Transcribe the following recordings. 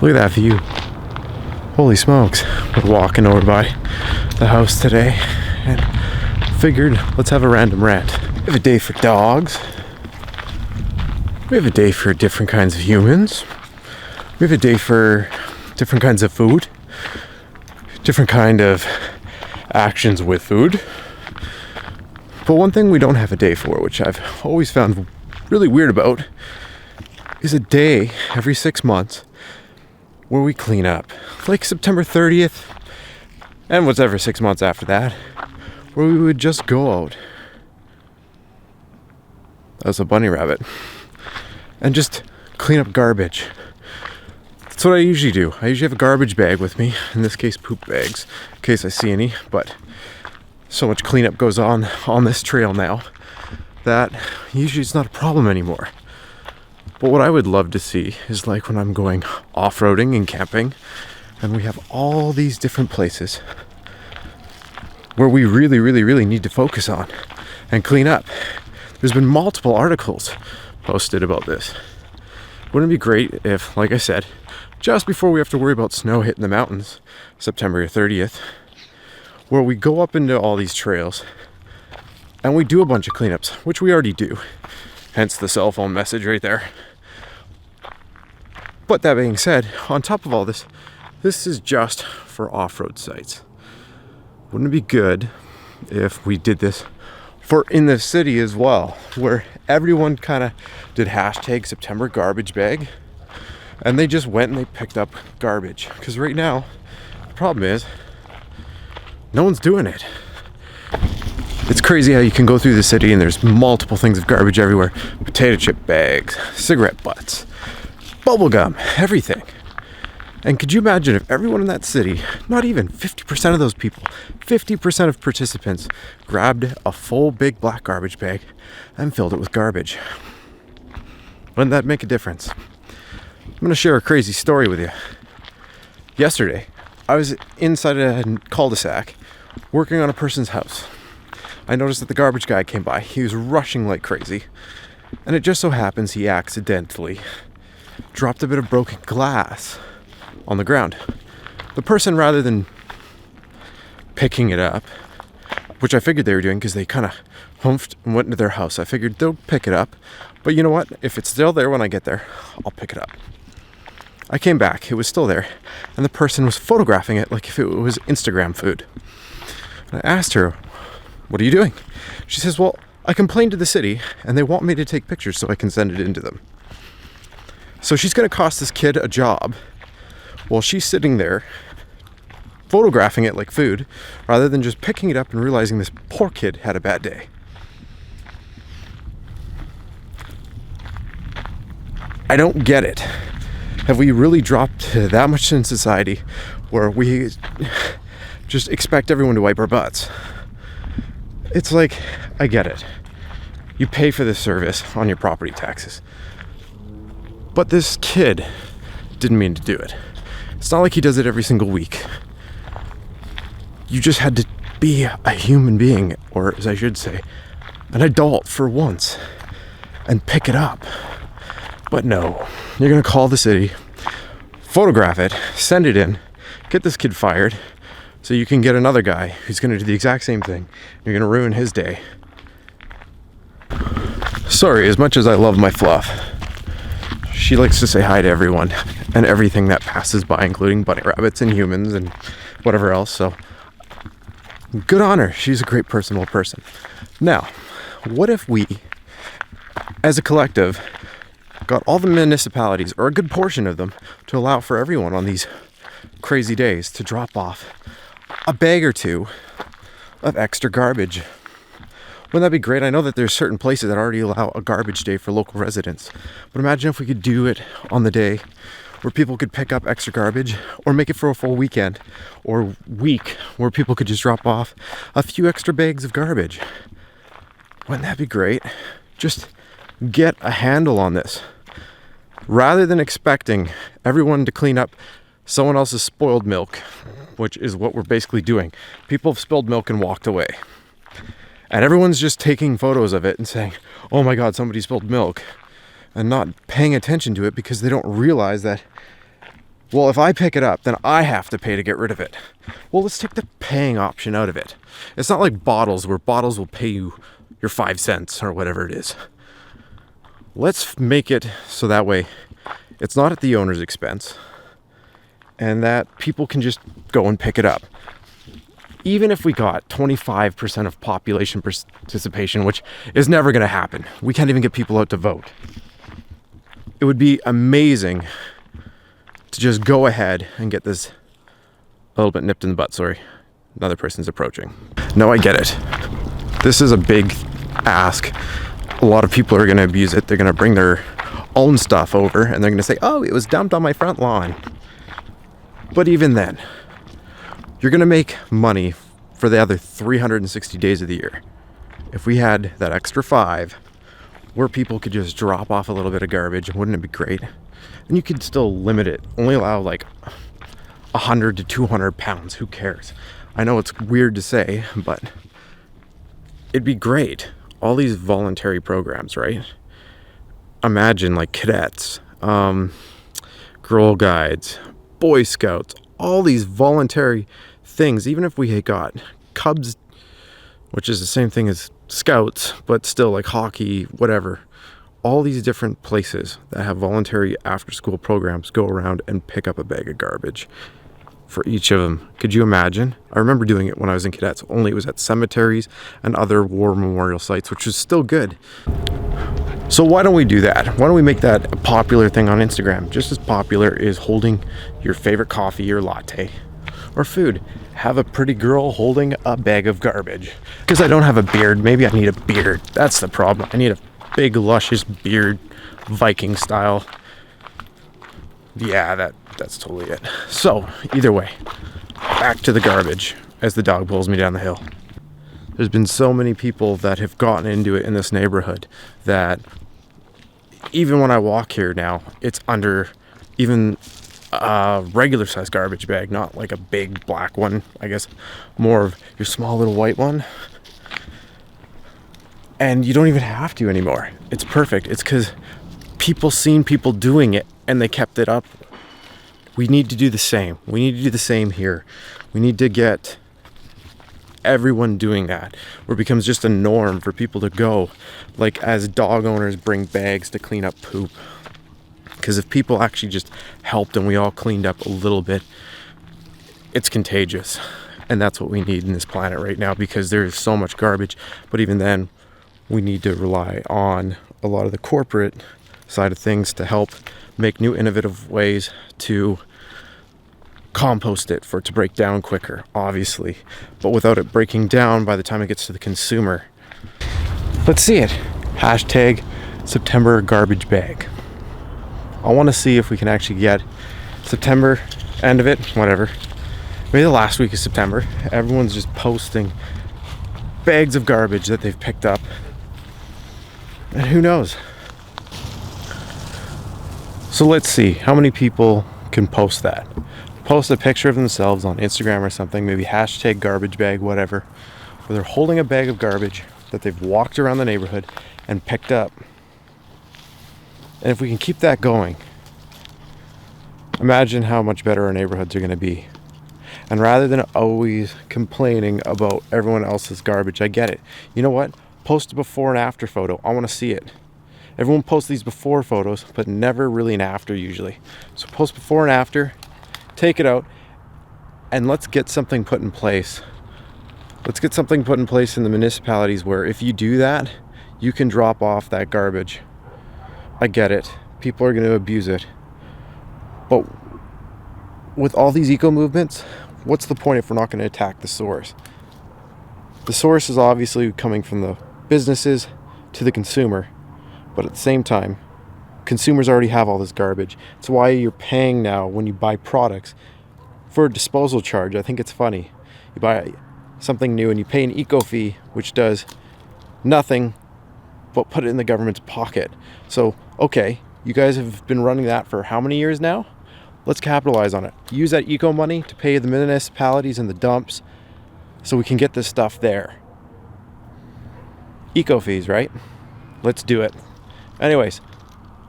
Look at that view. Holy smokes. We're walking over by the house today and figured let's have a random rant. We have a day for dogs. We have a day for different kinds of humans. We have a day for different kinds of food. Different kind of actions with food. But one thing we don't have a day for, which I've always found really weird about, is a day every 6 months where we clean up. Like September 30th and whatever 6 months after that, where we would just go out. That was a bunny rabbit. And just clean up garbage. That's what I usually do. I usually have a garbage bag with me, in this case poop bags, in case I see any, but so much cleanup goes on this trail now that usually it's not a problem anymore. But what I would love to see is like when I'm going off-roading and camping and we have all these different places where we really need to focus on and clean up. There's been multiple articles posted about this. Wouldn't it be great if, like I said, just before we have to worry about snow hitting the mountains, September 30th, where we go up into all these trails and we do a bunch of cleanups, which we already do. Hence the cell phone message right there. But that being said, on top of all this, this is just for off-road sites. Wouldn't it be good if we did this for in the city as well, where everyone kind of did hashtag September garbage bag and they just went and they picked up garbage? Because right now, the problem is no one's doing it. It's crazy how you can go through the city and there's multiple things of garbage everywhere. Potato chip bags, cigarette butts, bubble gum, everything. And could you imagine if everyone in that city, not even 50% of those people, 50% of participants grabbed a full big black garbage bag and filled it with garbage? Wouldn't that make a difference? I'm going to share a crazy story with you. Yesterday, I was inside a cul-de-sac working on a person's house. I noticed that the garbage guy came by. He was rushing like crazy. And it just so happens he accidentally dropped a bit of broken glass on the ground. The person, rather than picking it up, which I figured they were doing because they kind of humphed and went into their house, I figured they'll pick it up. But you know what? If it's still there when I get there, I'll pick it up. I came back. It was still there. And the person was photographing it like if it was Instagram food. And I asked her, "What are you doing?" She says, "Well, I complained to the city and they want me to take pictures so I can send it in to them." So she's going to cost this kid a job while she's sitting there photographing it like food rather than just picking it up and realizing this poor kid had a bad day. I don't get it. Have we really dropped that much in society where we just expect everyone to wipe our butts? It's like, I get it. You pay for this service on your property taxes. But this kid didn't mean to do it. It's not like he does it every single week. You just had to be a human being, or as I should say, an adult for once, and pick it up. But no, you're gonna call the city, photograph it, send it in, get this kid fired, so you can get another guy who's gonna do the exact same thing. You're gonna ruin his day. Sorry, as much as I love my Fluff, she likes to say hi to everyone and everything that passes by, including bunny rabbits and humans and whatever else. So good on her. She's a great personal person. Now, what if we, as a collective, got all the municipalities, or a good portion of them, to allow for everyone on these crazy days to drop off a bag or two of extra garbage? Wouldn't that be great? I know that there's certain places that already allow a garbage day for local residents, but imagine if we could do it on the day where people could pick up extra garbage, or make it for a full weekend or week where people could just drop off a few extra bags of garbage. Wouldn't that be great? Just get a handle on this. Rather than expecting everyone to clean up someone else's spoiled milk, which is what we're basically doing. People have spilled milk and walked away. And everyone's just taking photos of it and saying, "Oh my God, somebody spilled milk," and not paying attention to it because they don't realize that Well, if I pick it up, then I have to pay to get rid of it. Well, let's take the paying option out of it. It's not like bottles, where bottles will pay you your 5 cents or whatever it is. Let's make it so that way it's not at the owner's expense and that people can just go and pick it up. Even if we got 25% of population participation, which is never going to happen, we can't even get people out to vote. It would be amazing to just go ahead and get this a little bit nipped in the butt. Sorry, another person's approaching. No, I get it. This is a big ask. A lot of people are going to abuse it. They're going to bring their own stuff over and they're going to say, oh, it was dumped on my front lawn. But even then, you're going to make money for the other 360 days of the year. If we had that extra 5 where people could just drop off a little bit of garbage, wouldn't it be great? And you could still limit it. Only allow like 100 to 200 pounds. Who cares? I know it's weird to say, but it'd be great. All these voluntary programs, right? Imagine like cadets, Girl Guides, Boy Scouts, all these voluntary things. Even if we had got Cubs, which is the same thing as Scouts, but still like hockey, whatever. All these different places that have voluntary after-school programs go around and pick up a bag of garbage for each of them. Could you imagine? I remember doing it when I was in cadets, only it was at cemeteries and other war memorial sites, which was still good. So why don't we do that? Why don't we make that a popular thing on Instagram? Just as popular as holding your favorite coffee or latte or food. Have a pretty girl holding a bag of garbage. Because I don't have a beard, maybe I need a beard. That's the problem. I need a big luscious beard, Viking style. Yeah, that's totally it. So either way, back to the garbage as the dog pulls me down the hill. There's been so many people that have gotten into it in this neighborhood that even when I walk here now, it's under even a regular size garbage bag, not like a big black one, I guess more of your small little white one. And you don't even have to anymore. It's perfect. It's because people seen people doing it and they kept it up. We need to do the same. We need to do the same here. We need to get everyone doing that, where it becomes just a norm for people to go, like as dog owners bring bags to clean up poop. Because if people actually just helped and we all cleaned up a little bit, it's contagious. And that's what we need in this planet right now, because there is so much garbage. But even then, we need to rely on a lot of the corporate side of things to help make new innovative ways to compost it, for it to break down quicker, obviously, but without it breaking down by the time it gets to the consumer. Let's see it. Hashtag September garbage bag. I want to see if we can actually get September, end of it, whatever, maybe the last week of September, everyone's just posting bags of garbage that they've picked up, and who knows. So let's see how many people can post that. Post a picture of themselves on Instagram or something, maybe hashtag garbage bag, whatever, where they're holding a bag of garbage that they've walked around the neighborhood and picked up. And if we can keep that going, imagine how much better our neighborhoods are going to be. And rather than always complaining about everyone else's garbage, I get it. You know what? Post a before and after photo. I want to see it. Everyone posts these before photos, but never really an after usually. So post before and after, take it out, and let's get something put in place. Let's get something put in place in the municipalities where if you do that, you can drop off that garbage. I get it. People are going to abuse it. But with all these eco movements, what's the point if we're not going to attack the source? The source is obviously coming from the businesses to the consumer. But at the same time, consumers already have all this garbage. It's why you're paying now when you buy products for a disposal charge. I think it's funny. You buy something new and you pay an eco fee, which does nothing but put it in the government's pocket. So, okay, you guys have been running that for how many years now? Let's capitalize on it. Use that eco money to pay the municipalities and the dumps so we can get this stuff there. Eco fees, right? Let's do it. Anyways,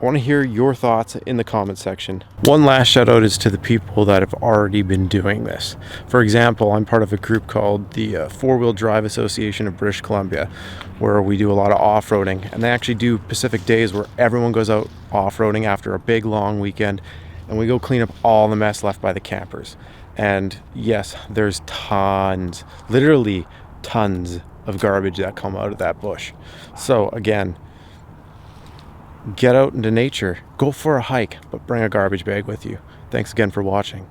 I want to hear your thoughts in the comment section. One last shout out is to the people that have already been doing this. For example, I'm part of a group called the Four-Wheel Drive Association of British Columbia, where we do a lot of off-roading, and they actually do Pacific days where everyone goes out off-roading after a big long weekend, and we go clean up all the mess left by the campers. And yes, there's tons, literally tons of garbage that come out of that bush. So again, get out into nature, go for a hike, but bring a garbage bag with you. Thanks again for watching.